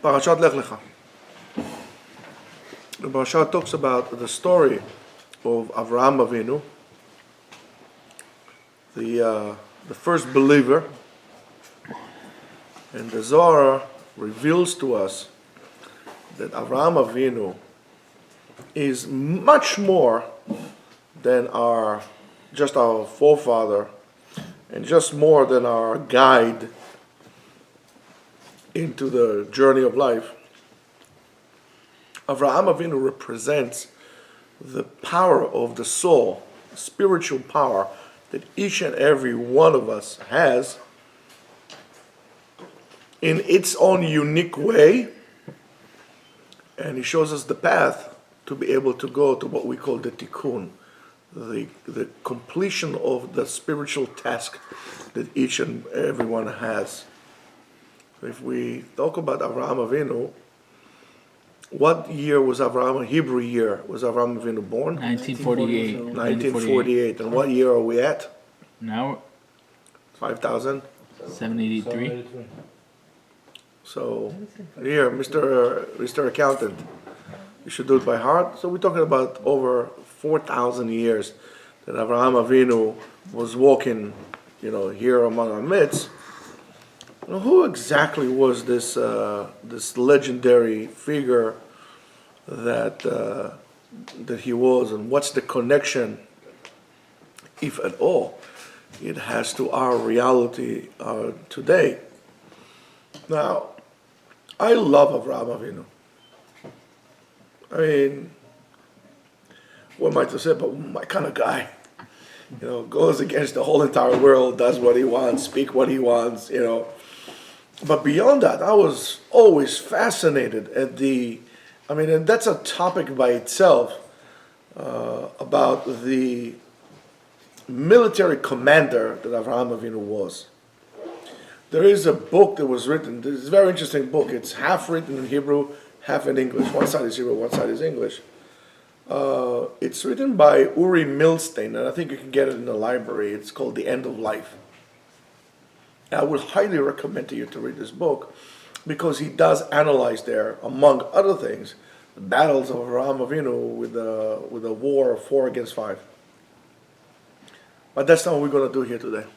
Parashat Lecha. The Parashat talks about the story of Avraham Avinu, the first believer, and the Zohar reveals to us that Avraham Avinu is much more than just our forefather, and just more than our guide into the journey of life. Avraham Avinu represents the power of the soul, spiritual power that each and every one of us has in its own unique way, and he shows us the path to be able to go to what we call the tikkun, the completion of the spiritual task that each and everyone has. If we talk about Avraham Avinu, what year was Avraham, Hebrew year, was Avraham Avinu born? 1948. 1948. And what year are we at? Now, 5,000? 783. So, here, Mr. Accountant, you should do it by heart. So we're talking about over 4,000 years that Avraham Avinu was walking, here among our midst. Who exactly was this legendary figure that he was, and what's the connection, if at all, it has to our reality today? Now, I love Avraham Avinu. I mean, what am I to say? But my kind of guy, goes against the whole entire world, does what he wants, speak what he wants, But beyond that, I was always fascinated at and that's a topic by itself, about the military commander that Avraham Avinu was. There is a book that was written, this is a very interesting book, it's half written in Hebrew, half in English. One side is Hebrew, one side is English. It's written by Uri Milstein, and I think you can get it in the library. It's called The End of Life. I would highly recommend to you to read this book, because he does analyze there, among other things, the battles of Avraham Avinu with a war of 4 against 5. But that's not what we're going to do here today.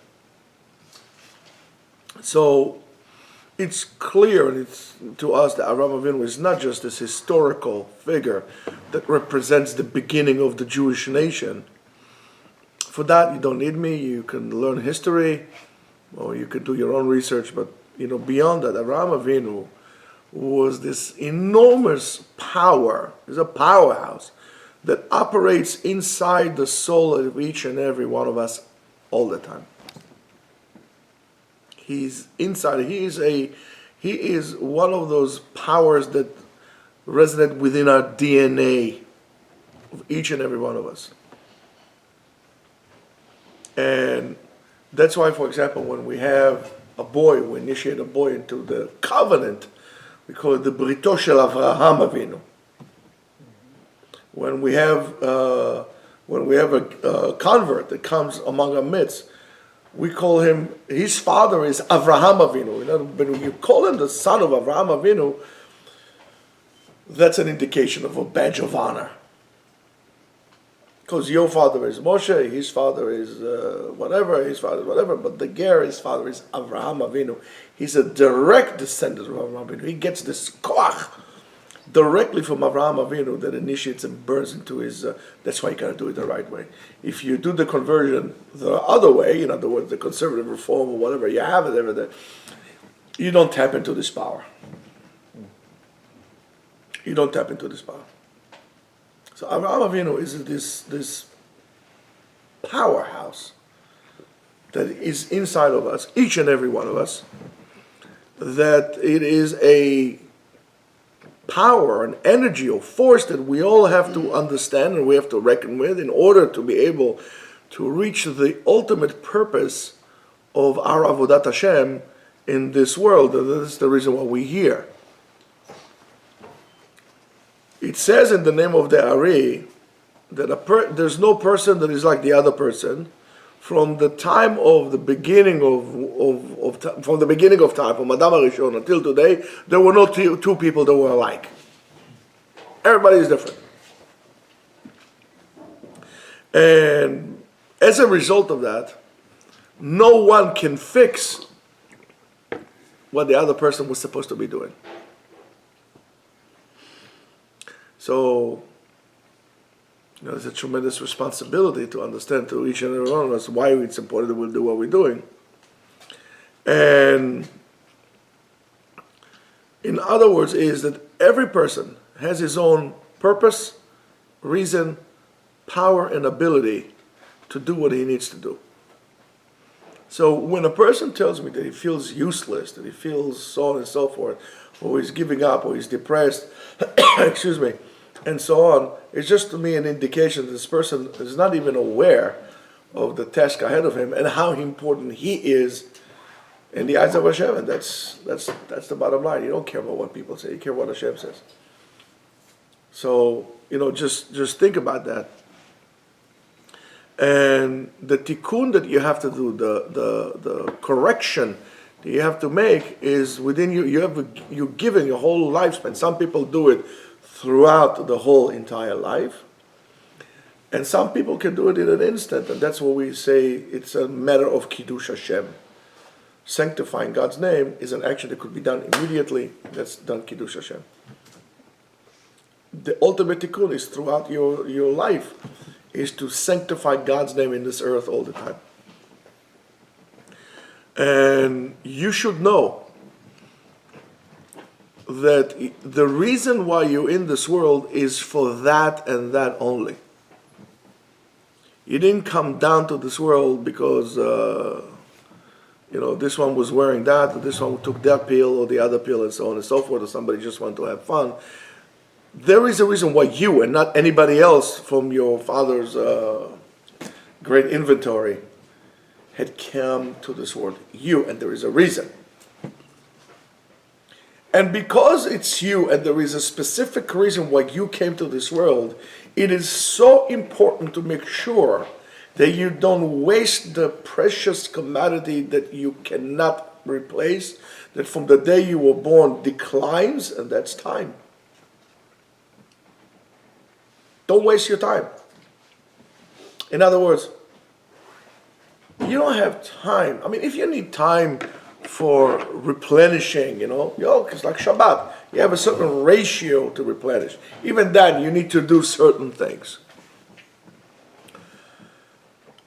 So it's clear to us that Avraham Avinu is not just this historical figure that represents the beginning of the Jewish nation. For that, you don't need me. You can learn history, or you could do your own research, but beyond that, Avraham Avinu was this enormous power, is a powerhouse that operates inside the soul of each and every one of us all the time. He's inside. He is one of those powers that resonate within our DNA of each and every one of us. And that's why, for example, when we have we initiate a boy into the covenant, we call it the Brito shel Avraham Avinu. When we have a convert that comes among our midst, we call him, his father is Avraham Avinu. But when you call him the son of Avraham Avinu, that's an indication of a badge of honor. Because your father is Moshe, his father is whatever, but the ger, his father is Avraham Avinu. He's a direct descendant of Avraham Avinu. He gets this koach directly from Avraham Avinu that initiates and burns into his, that's why you gotta do it the right way. If you do the conversion the other way, in other words, the conservative reform or whatever, you have it over there, you don't tap into this power. You don't tap into this power. So Avraham Avinu is this powerhouse that is inside of us, each and every one of us, that it is a power, an energy, or force that we all have to understand and we have to reckon with in order to be able to reach the ultimate purpose of our Avodat Hashem in this world. And that's the reason why we're here. It says in the name of the Ari that there's no person that is like the other person, from the time of the beginning from the beginning of time, from Adam HaRishon until today, there were no two people that were alike. Everybody is different. And as a result of that, no one can fix what the other person was supposed to be doing. So, there's a tremendous responsibility to understand to each and every one of us why it's important that we do what we're doing. And in other words, is that every person has his own purpose, reason, power, and ability to do what he needs to do. So when a person tells me that he feels useless, that he feels so on and so forth, or he's giving up, or he's depressed, excuse me, and so on, it's just to me an indication that this person is not even aware of the task ahead of him and how important he is in the eyes of Hashem. And that's the bottom line. You don't care about what people say, you care what Hashem says. So, just think about that. And the tikkun that you have to do, the correction that you have to make is within you. You're given your whole lifespan. Some people do it throughout the whole entire life, and some people can do it in an instant. And that's what we say. It's a matter of kiddush Hashem. Sanctifying God's name is an action that could be done immediately. That's done kiddush Hashem. The ultimate tikkun is throughout your life, is to sanctify God's name in this earth all the time. And you should know that the reason why you're in this world is for that and that only. You didn't come down to this world because, this one was wearing that, or this one took that pill or the other pill and so on and so forth, or somebody just wanted to have fun. There is a reason why you and not anybody else from your father's great inventory had come to this world. You, and there is a reason. And because it's you and there is a specific reason why you came to this world, it is so important to make sure that you don't waste the precious commodity that you cannot replace, that from the day you were born declines, and that's time. Don't waste your time. In other words, you don't have time. I mean, if you need time for replenishing, it's like Shabbat. You have a certain ratio to replenish. Even then, you need to do certain things.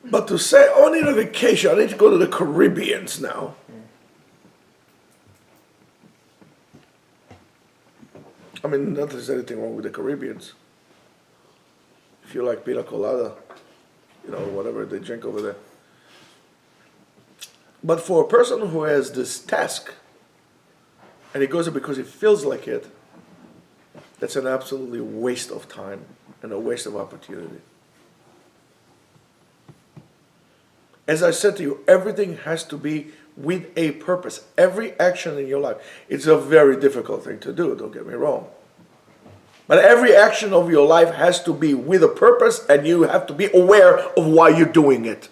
But to say, I need a vacation, I need to go to the Caribbean now. I mean, not that there's anything wrong with the Caribbeans. If you like pina colada, whatever they drink over there. But for a person who has this task, and he goes there because he feels like it, that's an absolutely waste of time and a waste of opportunity. As I said to you, everything has to be with a purpose. Every action in your life. It's a very difficult thing to do, don't get me wrong. But every action of your life has to be with a purpose, and you have to be aware of why you're doing it.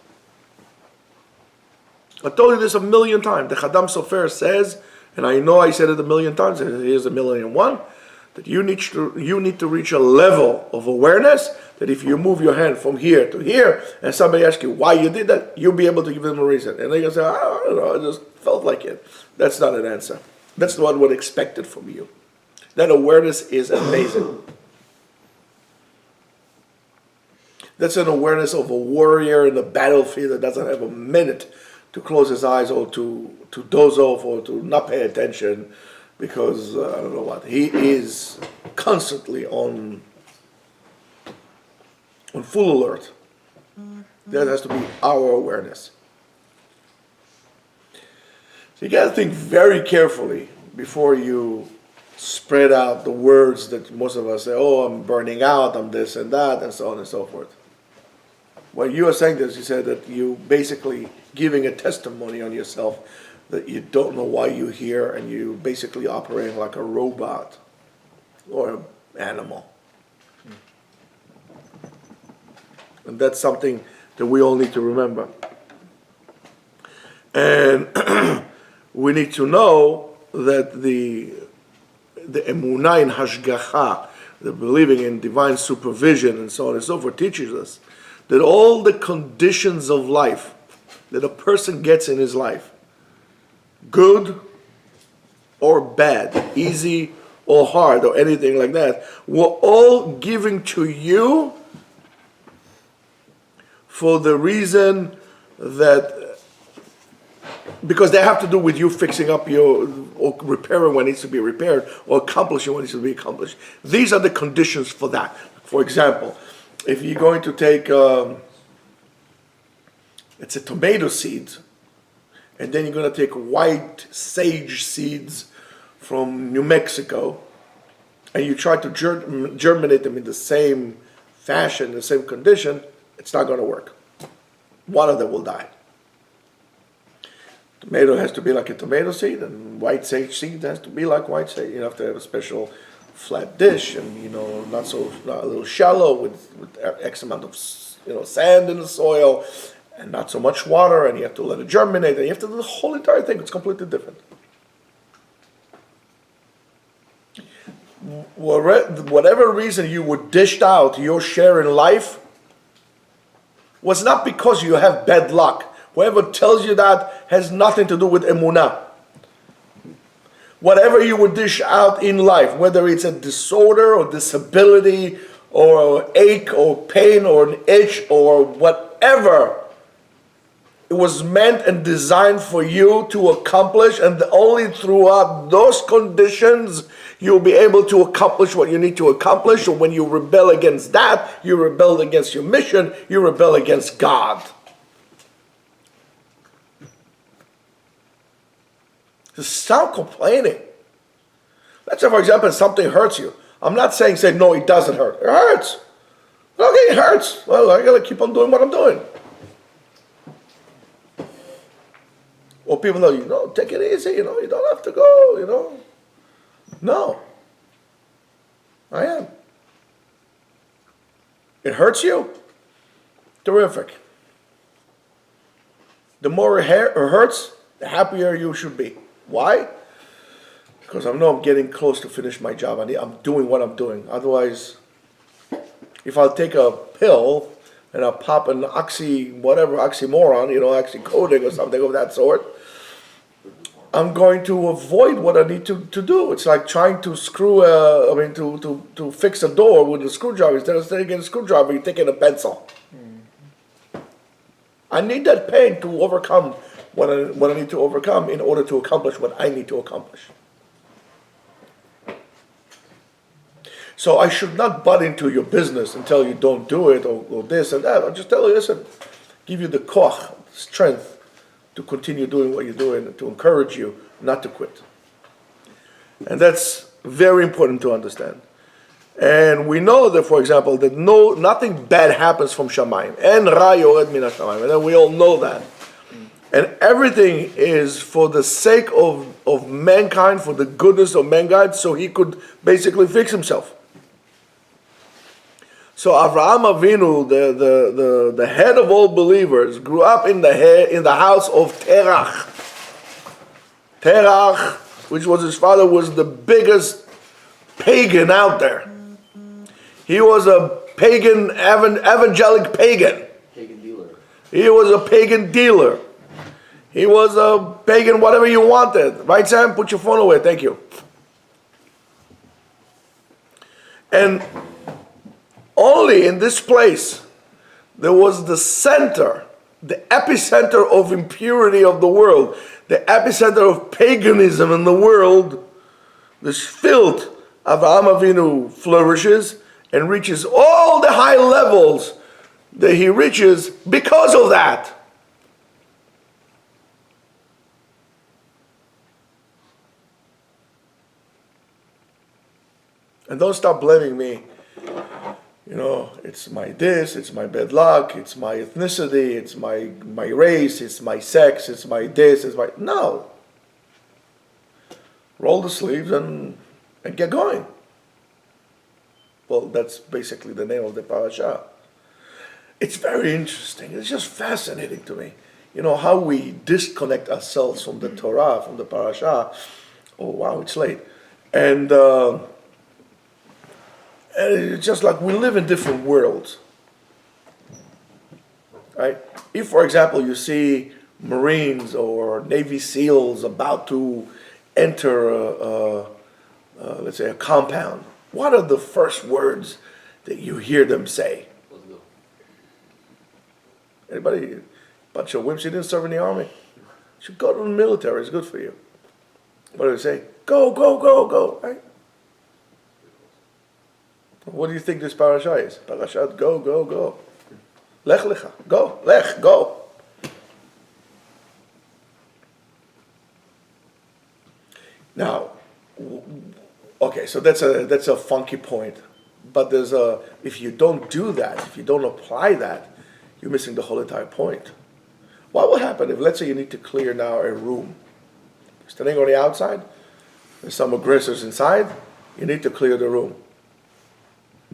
I told you this a million times. The Chadam Sofer says, and I know I said it a million times, and here's 1,000,001, that you need to reach a level of awareness that if you move your hand from here to here, and somebody asks you why you did that, you'll be able to give them a reason. And they can say, I don't know, I just felt like it. That's not an answer. That's not what expected from you. That awareness is amazing. That's an awareness of a warrior in the battlefield that doesn't have a minute to close his eyes or to doze off or to not pay attention because, I don't know what, he is constantly on full alert. That has to be our awareness. So you got to think very carefully before you spread out the words that most of us say, oh, I'm burning out, I'm this and that, and so on and so forth. When you are saying this, you said that you basically giving a testimony on yourself that you don't know why you're here and you basically operating like a robot or an animal. And that's something that we all need to remember. And we need to know that the emunah in hashgacha, the believing in divine supervision and so on and so forth, teaches us that all the conditions of life that a person gets in his life, good or bad, easy or hard or anything like that, were all given to you for the reason that, because they have to do with you fixing up or repairing what needs to be repaired, or accomplishing what needs to be accomplished. These are the conditions for that. For example, if you're going to take, it's a tomato seed, and then you're going to take white sage seeds from New Mexico, and you try to germinate them in the same fashion, the same condition, it's not going to work. One of them will die. Tomato has to be like a tomato seed, and white sage seed has to be like white sage. You have to have a special flat dish, and not a little shallow with X amount of sand in the soil, and not so much water, and you have to let it germinate, and you have to do the whole entire thing. It's completely different. Whatever reason you were dished out your share in life was not because you have bad luck. Whoever tells you that has nothing to do with emunah. Whatever you would dish out in life, whether it's a disorder or disability or ache or pain or an itch or whatever, it was meant and designed for you to accomplish, and only throughout those conditions you'll be able to accomplish what you need to accomplish. Or when you rebel against that, you rebel against your mission, you rebel against God. Just stop complaining. Let's say, for example, something hurts you. I'm not saying say, no, it doesn't hurt. It hurts. Okay, it hurts. Well, I gotta keep on doing what I'm doing. Or people know, take it easy, you don't have to go, No. I am. It hurts you? Terrific. The more it hurts, the happier you should be. Why? Because I know I'm getting close to finish my job. I'm doing what I'm doing. Otherwise, if I'll take a pill and I'll pop an oxymoron, oxycodone or something of that sort, I'm going to avoid what I need to do. It's like trying to to fix a door with a screwdriver. Instead of taking a screwdriver, you're taking a pencil. I need that pain to overcome what I need to overcome in order to accomplish what I need to accomplish. So I should not butt into your business and tell you don't do it or this and that. I'll just tell you, listen, give you the koch, strength to continue doing what you're doing, to encourage you not to quit. And that's very important to understand. And we know that, for example, that nothing bad happens from Shamayim. En ra yored min hashamayim. And we all know that. And everything is for the sake of mankind, for the goodness of mankind, so he could basically fix himself. So Avraham Avinu, the head of all believers, grew up in the house of Terach. Terach, which was his father, was the biggest pagan out there. He was a pagan, evangelic pagan. Pagan dealer. He was a pagan dealer. He was a pagan, whatever you wanted. Right, Sam? Put your phone away. Thank you. And only in this place, there was the center, the epicenter of impurity of the world, the epicenter of paganism in the world. This filth, Avraham Avinu flourishes and reaches all the high levels that he reaches because of that. And don't stop blaming me. It's my this, it's my bad luck, it's my ethnicity, it's my race, it's my sex, it's my this, it's my... No. Roll the sleeves and get going. Well, that's basically the name of the Parashat. It's very interesting. It's just fascinating to me. how we disconnect ourselves from the Torah, from the Parashat. Oh wow, it's late. And it's just like we live in different worlds. Right? If, for example, you see Marines or Navy SEALs about to enter, let's say, a compound, what are the first words that you hear them say? Anybody? Bunch of wimps, you didn't serve in the army? You should go to the military, it's good for you. What do they say? Go, go, go, go, right? What do you think this parasha is? Parashat, go, go, go. Lech, Lecha, go, Lech, go. Now, okay, so that's a funky point. But if you don't do that, if you don't apply that, you're missing the whole entire point. What will happen if, let's say, you need to clear now a room? Standing on the outside, there's some aggressors inside, you need to clear the room.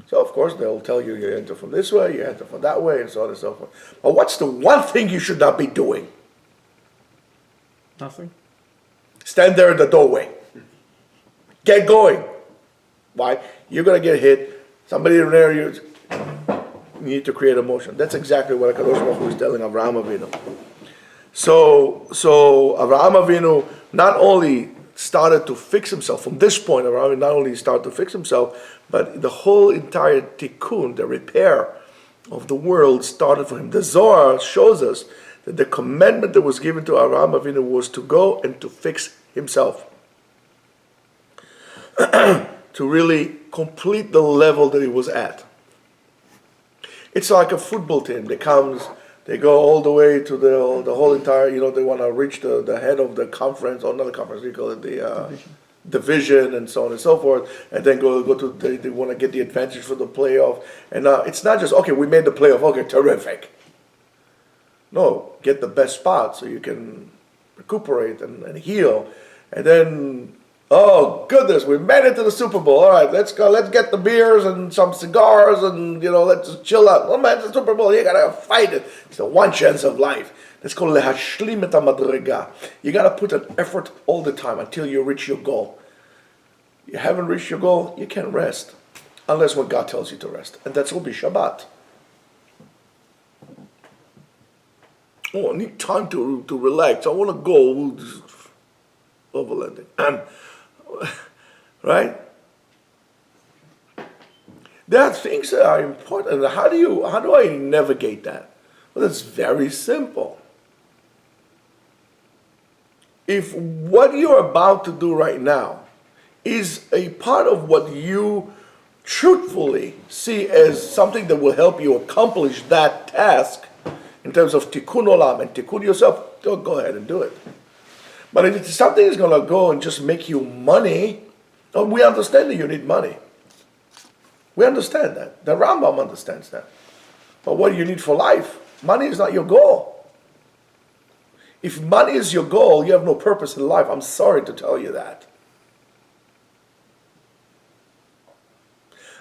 So, of course, they'll tell you enter from this way, you enter from that way, and so on and so forth. But what's the one thing you should not be doing? Nothing. Stand there in the doorway. Get going. Why? You're going to get hit. Somebody in there, you need to create a motion. That's exactly what HaKadosh Baruch Hu is telling Avraham Avinu. So Avraham Avinu not only started to fix himself, from this point, Avraham not only started to fix himself, but the whole entire tikkun, the repair of the world started for him. The Zohar shows us that the commandment that was given to Avraham Avinu was to go and to fix himself. To really complete the level that he was at. It's like a football team. They go all the way to the whole entire, they want to reach the head of the conference, or not the conference, you call it the division, and so on and so forth, and then go to, they want to get the advantage for the playoff. And it's not just, okay, we made the playoff, okay, terrific. No, get the best spot so you can recuperate and heal. And then, oh goodness, we made it to the Super Bowl. All right, let's go. Let's get the beers and some cigars, and let's just chill out. Oh man, it's the Super Bowl. You gotta fight it. It's the one chance of life. That's called lehashlim et hamadrega. You gotta put an effort all the time until you reach your goal. You haven't reached your goal, you can't rest, unless when God tells you to rest, and that's will be Shabbat. Oh, I need time to relax. I want to go. Overlanding. Right? There are things that are important. How do I navigate that? Well, it's very simple. If what you're about to do right now is a part of what you truthfully see as something that will help you accomplish that task in terms of tikkun olam and tikkun yourself, go ahead and do it. But if it's something that's going to go and just make you money, we understand that you need money. We understand that. The Rambam understands that. But what do you need for life? Money is not your goal. If money is your goal, you have no purpose in life. I'm sorry to tell you that.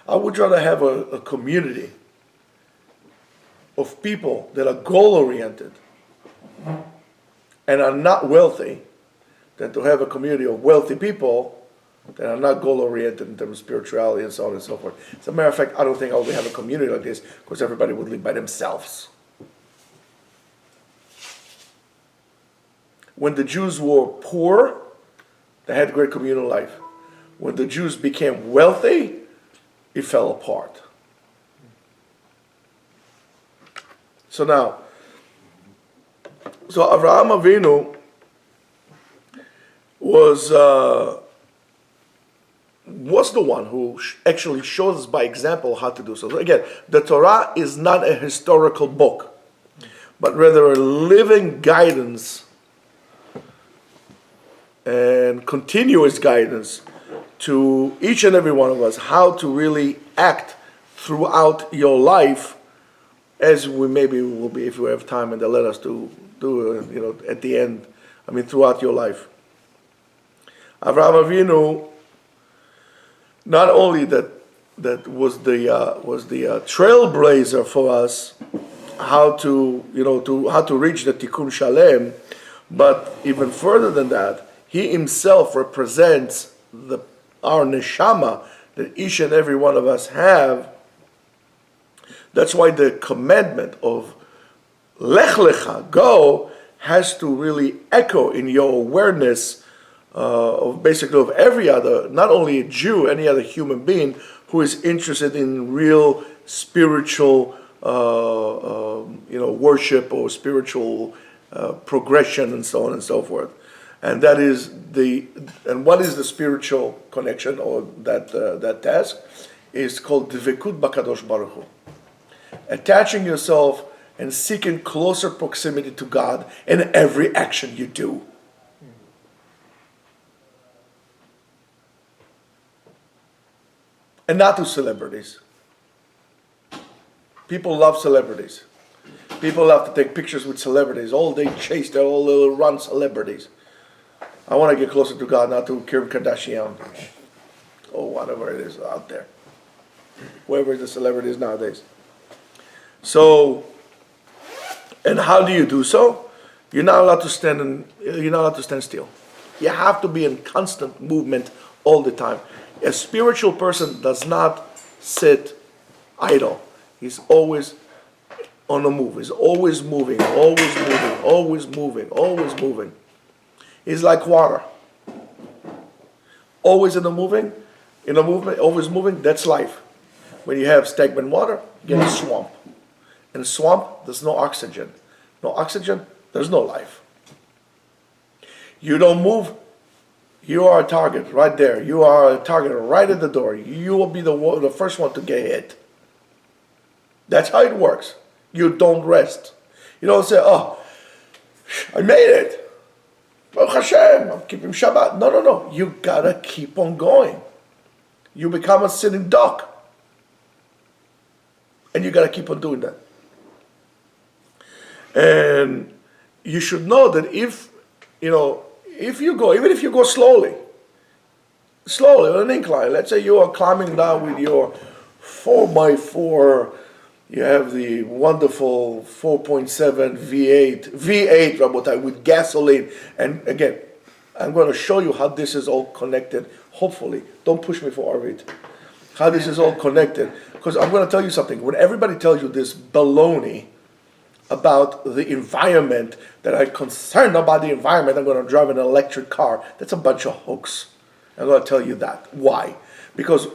I would rather have a community of people that are goal-oriented and are not wealthy than to have a community of wealthy people that are not goal-oriented in terms of spirituality and so on and so forth. As a matter of fact, I don't think I would have a community like this because everybody would live by themselves. When the Jews were poor, they had great communal life. When the Jews became wealthy, it fell apart. So Avraham Avinu was the one who actually shows us by example how to do so. So again, the Torah is not a historical book, but rather a living guidance and continuous guidance to each and every one of us how to really act throughout your life, as we maybe will be if we have time and they let us do at the end. Throughout your life. Avraham Avinu, not only that was the trailblazer for us how to reach the Tikkun Shalem, but even further than that, he himself represents our neshama that each and every one of us have. That's why the commandment of Lech Lecha, go, has to really echo in your awareness of every other, not only a Jew, any other human being who is interested in real spiritual, worship or spiritual progression and so on and so forth. And that is what is the spiritual connection or that task is called Dvekut Bakadosh Baruch Hu. Attaching yourself and seeking closer proximity to God in every action you do. And not to celebrities. People love celebrities. People love to take pictures with celebrities. All they chase, they're all little run celebrities. I want to get closer to God, not to Kim Kardashian or whatever it is out there. Whoever the celebrity is nowadays. So, and how do you do so? You're not allowed to stand still. You have to be in constant movement all the time. A spiritual person does not sit idle. He's always on the move. He's always moving, always moving, always moving, always moving. He's like water. Always in a movement, always moving, that's life. When you have stagnant water, you get a swamp. In a swamp, there's no oxygen. No oxygen, there's no life. You don't move, you are a target right there. You are a target right at the door. You will be the first one to get hit. That's how it works. You don't rest. You don't say, oh, I made it. Baruch Hashem, I'm keeping Shabbat. No. You gotta keep on going. You become a sitting duck. And you gotta keep on doing that. And you should know that if you go, even if you go slowly on an incline, let's say you are climbing down with your 4x4, you have the wonderful 4.7 V8, Rabotai, with gasoline. And again, I'm going to show you how this is all connected, hopefully. Don't push me for Arvid. How this is all connected. Because I'm going to tell you something. When everybody tells you this baloney about the environment, that I'm concerned about the environment, I'm going to drive an electric car, that's a bunch of hoax. I'm going to tell you that. Why? Because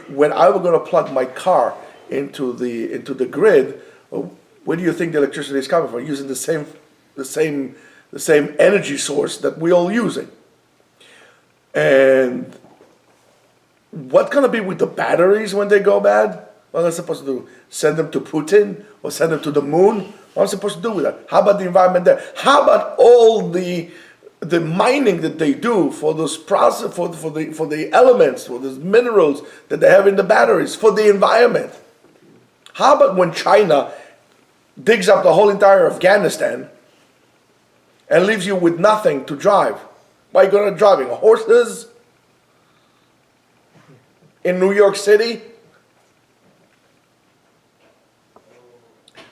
when I was going to plug my car into the grid, where do you think the electricity is coming from? Using the same energy source that we all using. And what's going to be with the batteries when they go bad? What am I supposed to do? Send them to Putin or send them to the moon? What am I supposed to do with that? How about the environment there? How about all the mining that they do for those process for the elements, for those minerals that they have in the batteries, for the environment? How about when China digs up the whole entire Afghanistan and leaves you with nothing to drive? Why are you going to driving? Horses? In New York City?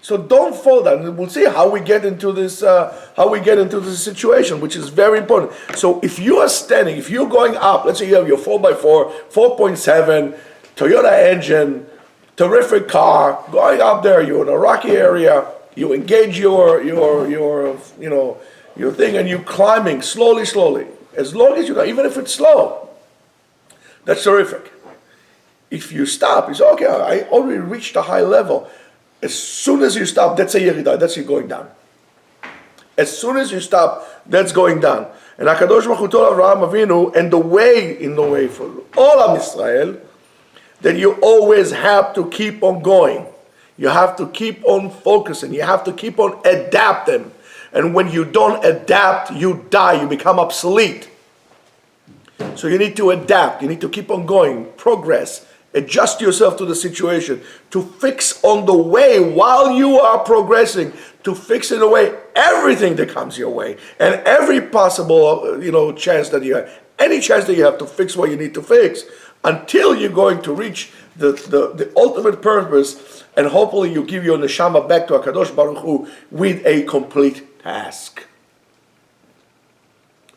So don't fall down. We'll see how we get into this situation, which is very important. So if you are standing, if you're going up, let's say you have your 4x4, 4.7, Toyota engine, terrific car, going up there, you're in a rocky area, you engage your thing, and you're climbing slowly. As long as you go, even if it's slow, that's terrific. If you stop, you say, okay, I already reached a high level. As soon as you stop, that's a yeridah, that's you going down. As soon as you stop, that's going down. And HaKadosh Baruch Hu told Avraham Avinu, and the way for all of Israel, that you always have to keep on going. You have to keep on focusing. You have to keep on adapting. And when you don't adapt, you die. You become obsolete. So you need to adapt. You need to keep on going. Progress. Adjust yourself to the situation. To fix on the way while you are progressing. To fix in a way everything that comes your way. And every possible chance that you have. Any chance that you have to fix what you need to fix. Until you're going to reach the ultimate purpose And hopefully you give your neshama back to HaKadosh Baruch Hu with a complete task.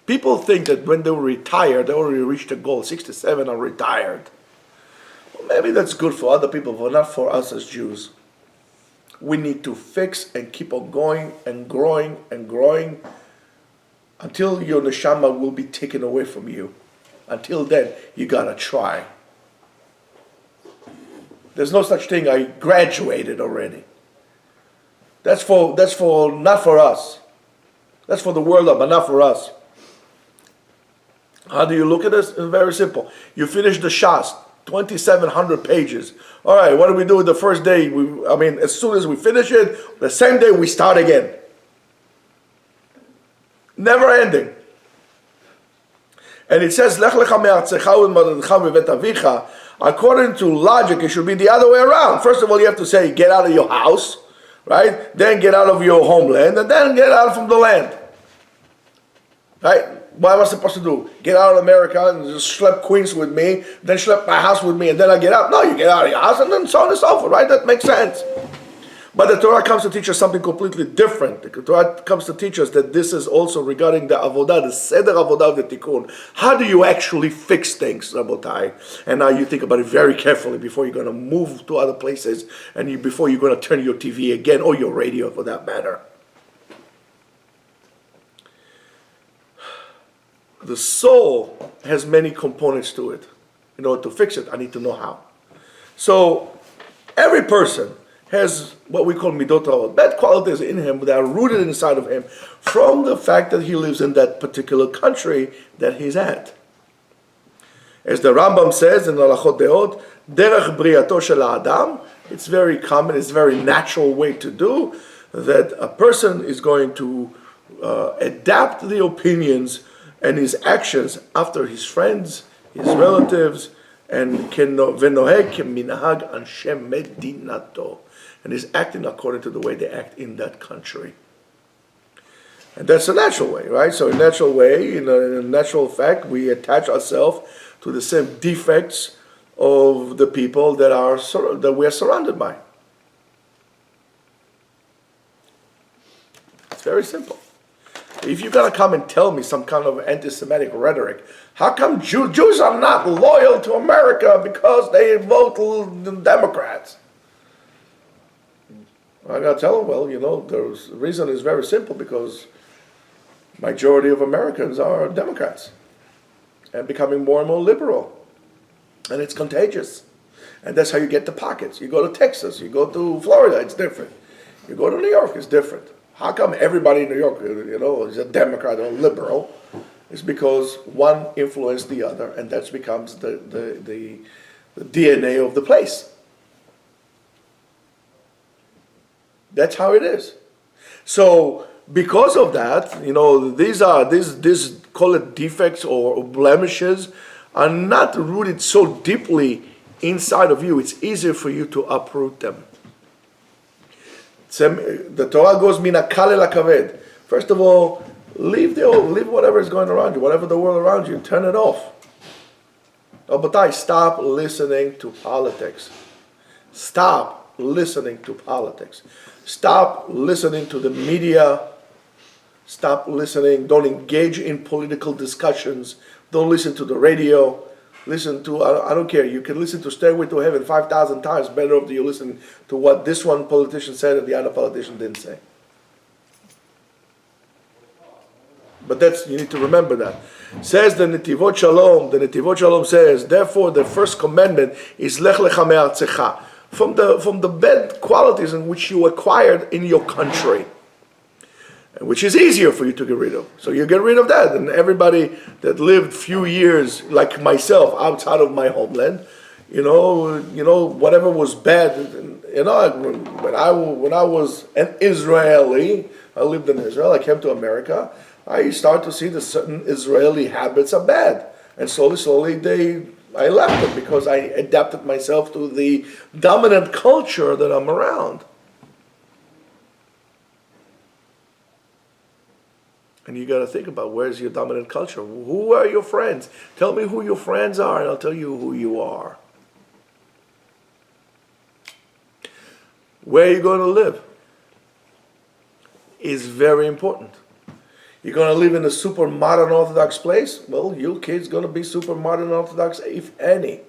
People think that when they retire, they already reached a goal. 67 are retired. Well, maybe that's good for other people, but not for us as Jews. We need to fix and keep on going and growing and growing until your neshama will be taken away from you. Until then, you gotta try. There's no such thing, I graduated already. That's for not for us. That's for the world, but not for us. How do you look at this? It's very simple. You finish the Shas, 2,700 pages. All right, what do we do with the first day? As soon as we finish it, the same day we start again. Never ending. And it says, Lech Lecha me'artzecha u'moldecha me'vet avicha. According to logic, it should be the other way around. First of all, you have to say, get out of your house, right? Then get out of your homeland, and then get out from the land. Right? What am I supposed to do? Get out of America and just schlep Queens with me, then schlep my house with me, and then I get out? No, you get out of your house, and then so on and so forth, right? That makes sense. But the Torah comes to teach us something completely different. The Torah comes to teach us that this is also regarding the avodah, the seder avodah of the tikkun. How do you actually fix things, Rabotai? And now you think about it very carefully before you're going to move to other places and before you're going to turn your TV again, or your radio for that matter. The soul has many components to it. In order to fix it, I need to know how. So, every person has what we call midot ha'od, bad qualities in him that are rooted inside of him from the fact that he lives in that particular country that he's at. As the Rambam says in Halachot Deot, derech briato shel ha'adam, it's very common, it's a very natural way to do, that a person is going to adapt the opinions and his actions after his friends, his relatives, and v'noheg minhag anshe medinato, and is acting according to the way they act in that country. And that's a natural way, right? So in a natural way, in a natural fact, we attach ourselves to the same defects of the people that we are surrounded by. It's very simple. If you're going to come and tell me some kind of anti-Semitic rhetoric, how come Jews are not loyal to America because they vote Democrats? I got to tell them, well, the reason is very simple, because majority of Americans are Democrats and becoming more and more liberal. And it's contagious. And that's how you get the pockets. You go to Texas, you go to Florida, it's different. You go to New York, it's different. How come everybody in New York, is a Democrat or liberal? It's because one influenced the other, and that becomes the DNA of the place. That's how it is. So because of that, these call it defects or blemishes, are not rooted so deeply inside of you. It's easier for you to uproot them. The Torah goes mina kal el hakaved. First of all, leave whatever is going around you, whatever the world around you, turn it off. But stop listening to politics. Stop listening to politics. Stop listening to the media. Stop listening. Don't engage in political discussions. Don't listen to the radio. Listen to, I don't care, you can listen to Stairway to Heaven 5,000 times. Better if you listen to what this one politician said and the other politician didn't say. But you need to remember that. Says the Netivot Shalom says, therefore the first commandment is Lech Lecha me'artzecha, from the bad qualities in which you acquired in your country, which is easier for you to get rid of. So you get rid of that, and everybody that lived few years, like myself, outside of my homeland, whatever was bad, when I was an Israeli, I lived in Israel, I came to America, I started to see that certain Israeli habits are bad. And slowly I left them because I adapted myself to the dominant culture that I'm around. And you got to think about, where's your dominant culture? Who are your friends? Tell me who your friends are, and I'll tell you who you are. where you're going to live is very important. You're going to live in a super modern Orthodox place? Well, your kid's going to be super modern Orthodox, if any,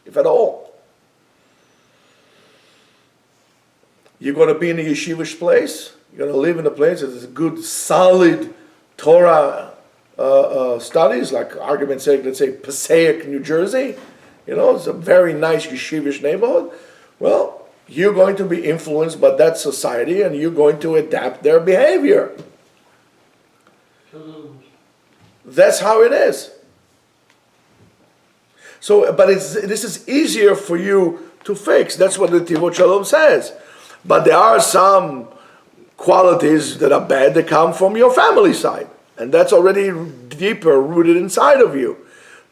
if at all. You're going to be in a yeshivish place? You're going to live in a place that is good, solid Torah studies, like argument's sake, let's say Passaic, New Jersey. It's a very nice yeshivish neighborhood. Well, you're going to be influenced by that society and you're going to adapt their behavior. That's how it is. So, but this is easier for you to fix. That's what the Tivot Shalom says. But there are some qualities that are bad that come from your family side. And that's already deeper rooted inside of you.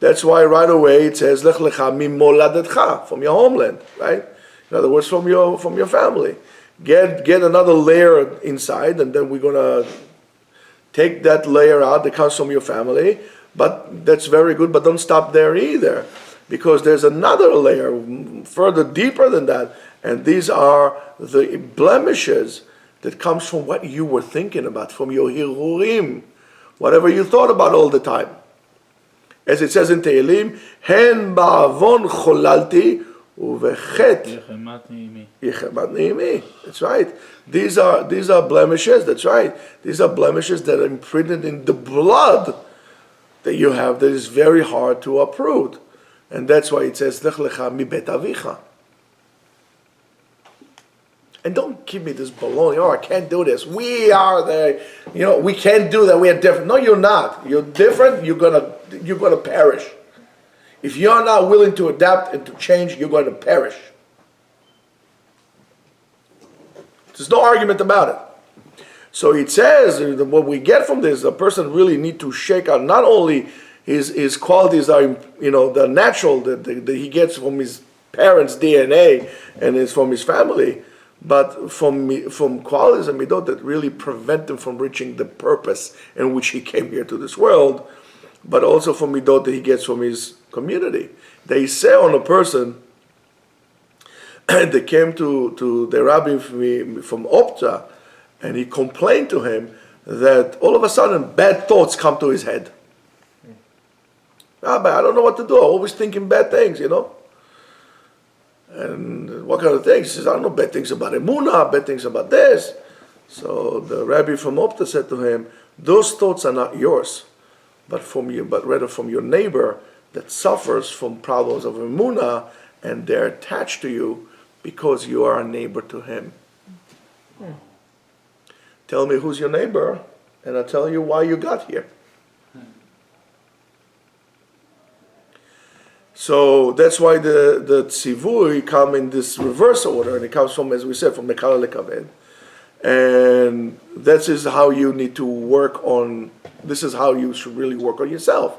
That's why right away it says, Lech Lecha mimoladetcha, from your homeland, right? In other words, from your family. Get another layer inside, and then we're going to take that layer out that comes from your family. But that's very good, but don't stop there either. Because there's another layer further deeper than that. And these are the blemishes that comes from what you were thinking about, from your hirurim, whatever you thought about all the time. As it says in Tehillim, Hen ba'avon cholalti uvechet yechemat neimi. That's right. These are blemishes. That's right. These are blemishes that are imprinted in the blood that you have that is very hard to uproot. And that's why it says, Lech lecha mi bet avicha. And don't give me this baloney, I can't do this. We are we can't do that, we are different. No, you're not. You're different, you're gonna perish. If you're not willing to adapt and to change, you're going to perish. There's no argument about it. So it says, what we get from this, a person really need to shake out not only his qualities are, the natural that he gets from his parents' DNA and is from his family, but from qualities and midot that really prevent him from reaching the purpose in which he came here to this world, but also from midot that he gets from his community. They say on a person, they came to the rabbi from Opta, and he complained to him that all of a sudden bad thoughts come to his head. Rabbi, I don't know what to do. I'm always thinking bad things, And what kind of things? He says, I don't know bad things about Emunah, bad things about this. So the rabbi from Opta said to him, those thoughts are not yours, but rather from your neighbor that suffers from problems of Emunah, and they're attached to you because you are a neighbor to him. Tell me who's your neighbor, and I'll tell you why you got here. So that's why the tzivui come in this reverse order, and it comes from, as we said, from Mekala Lekaved. And that is how you need to work on, this is how you should really work on yourself,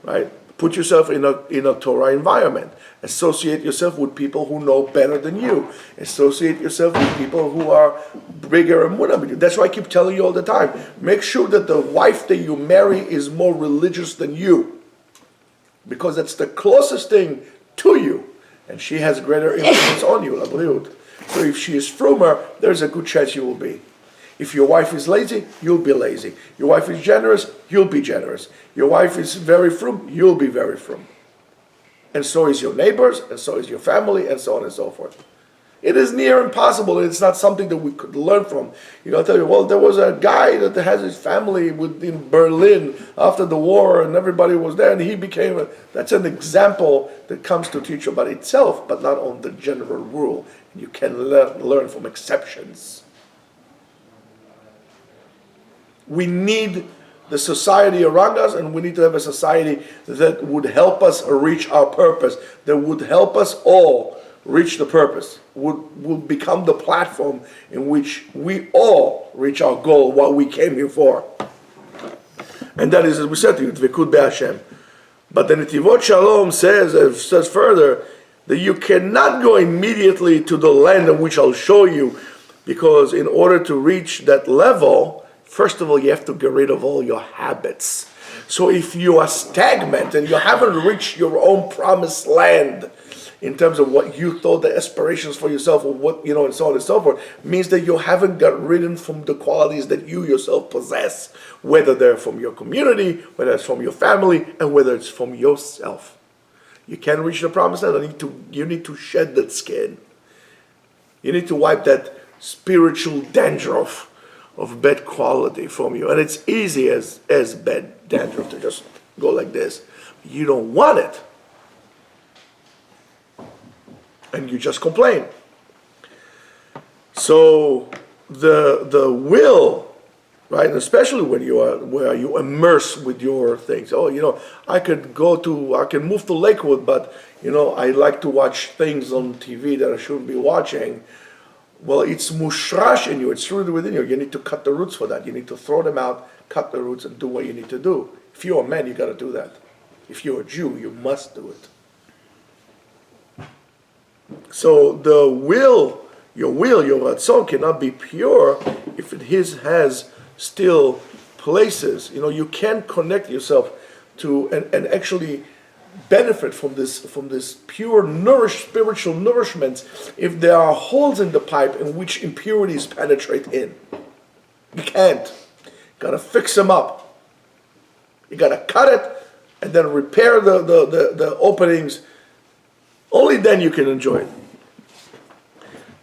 right? Put yourself in a Torah environment. Associate yourself with people who know better than you. Associate yourself with people who are bigger and more than you. That's why I keep telling you all the time. Make sure that the wife that you marry is more religious than you, because that's the closest thing to you, and she has greater influence on you. So if she is frumer, there's a good chance you will be. If your wife is lazy, you'll be lazy. Your wife is generous, you'll be generous. Your wife is very frum, you'll be very frum. And so is your neighbors, and so is your family, and so on and so forth. It is near impossible, and it's not something that we could learn from. I'll tell you, well, there was a guy that has his family in Berlin after the war, and everybody was there, and he became that's an example that comes to teach about itself, but not on the general rule. You can learn from exceptions. We need the society around us, and we need to have a society that would help us reach our purpose, that would help us all reach the purpose, would become the platform in which we all reach our goal, what we came here for. And that is, as we said to you, Dvekud Be'Hashem. But the Netivot Shalom says further that you cannot go immediately to the land in which I'll show you, because in order to reach that level, first of all, you have to get rid of all your habits. So if you are stagnant and you haven't reached your own promised land, in terms of what you thought the aspirations for yourself or what, and so on and so forth, means that you haven't got rid from the qualities that you yourself possess, whether they're from your community, whether it's from your family, and whether it's from yourself. You can't reach the promised land. You need to shed that skin. You need to wipe that spiritual dandruff of bad quality from you. And it's easy as bad dandruff to just go like this. You don't want it. And you just complain. So the will, right, especially when where you immerse with your things. I can move to Lakewood, but I like to watch things on TV that I shouldn't be watching. Well, it's mushrash in you, it's rooted within you. You need to cut the roots for that. You need to throw them out, cut the roots, and do what you need to do. If you're a man, you got to do that. If you're a Jew, you must do it. So your ratzon cannot be pure if it has still places. You can't connect yourself to and actually benefit from this pure spiritual nourishment if there are holes in the pipe in which impurities penetrate in. You can't. You gotta fix them up. You gotta cut it and then repair the openings. Only then you can enjoy it.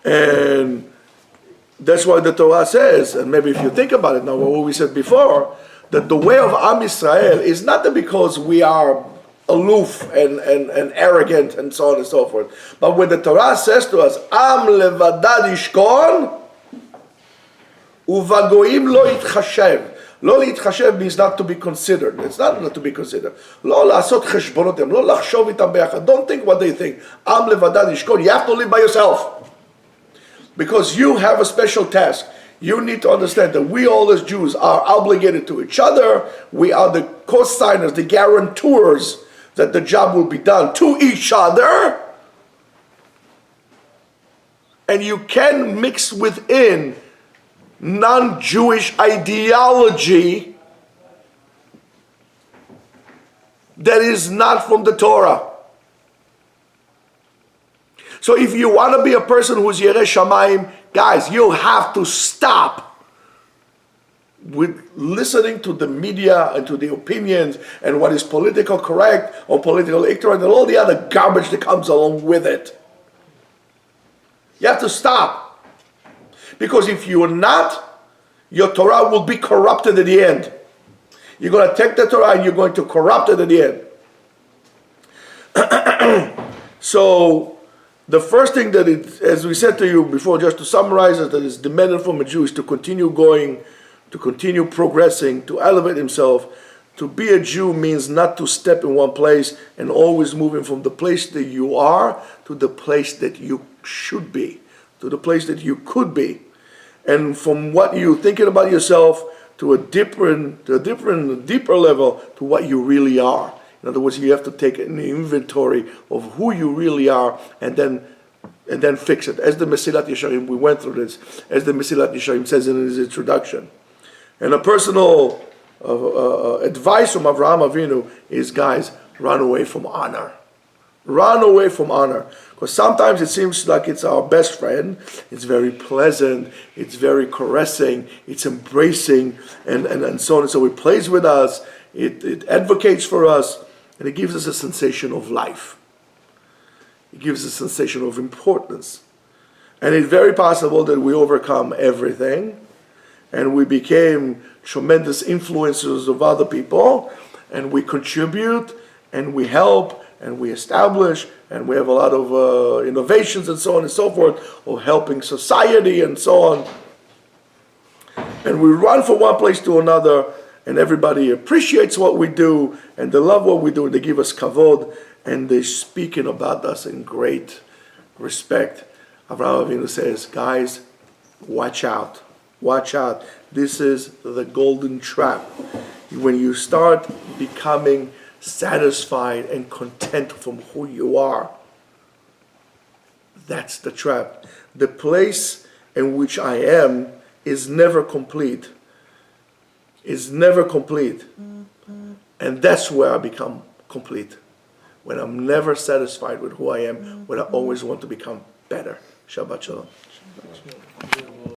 And that's why the Torah says, and maybe if you think about it now, what we said before, that the way of Am Yisrael is not that because we are aloof and arrogant and so on and so forth. But when the Torah says to us, Am levadad yishkon, uvagoim lo yitchashev. Lo yitchashev means not to be considered. It's not to be considered. Lo la'asot cheshbonotem, lo lachshov itam be'achad. Don't think what they think. Am levadad yishkon. You have to live by yourself. Because you have a special task. You need to understand that we all as Jews are obligated to each other. We are the co-signers, the guarantors that the job will be done to each other. And you can mix within non-Jewish ideology that is not from the Torah. So if you want to be a person who's Yerei Shamayim, guys, you have to stop with listening to the media and to the opinions and what is political correct or political ignorant and all the other garbage that comes along with it. You have to stop. Because if you are not, your Torah will be corrupted at the end. You're going to take the Torah and you're going to corrupt it at the end. So the first thing that as we said to you before, just to summarize it, that is demanded from a Jew is to continue going, to continue progressing, to elevate himself. To be a Jew means not to step in one place and always moving from the place that you are to the place that you should be, to the place that you could be. And from what you're thinking about yourself to a deeper level to what you really are. In other words, you have to take an inventory of who you really are and then fix it. As the Mesilat Yesharim, we went through this, as the Mesilat Yesharim says in his introduction. And a personal advice from Avraham Avinu is, guys, run away from honor. Run away from honor. Because sometimes it seems like it's our best friend. It's very pleasant. It's very caressing. It's embracing and so on. And so it plays with us. It advocates for us. And it gives us a sensation of life. It gives us a sensation of importance. And it's very possible that we overcome everything. And we became tremendous influencers of other people. And we contribute. And we help. And we establish. And we have a lot of innovations and so on and so forth. Of helping society and so on. And we run from one place to another. And everybody appreciates what we do, and they love what we do, and they give us kavod, and they're speaking about us in great respect. Avraham Avinu says, guys, watch out. Watch out. This is the golden trap. When you start becoming satisfied and content from who you are, that's the trap. The place in which I am is never complete. Is never complete. And that's where I become complete. when I'm never satisfied with who I am, when I always want to become better. Shabbat Shalom.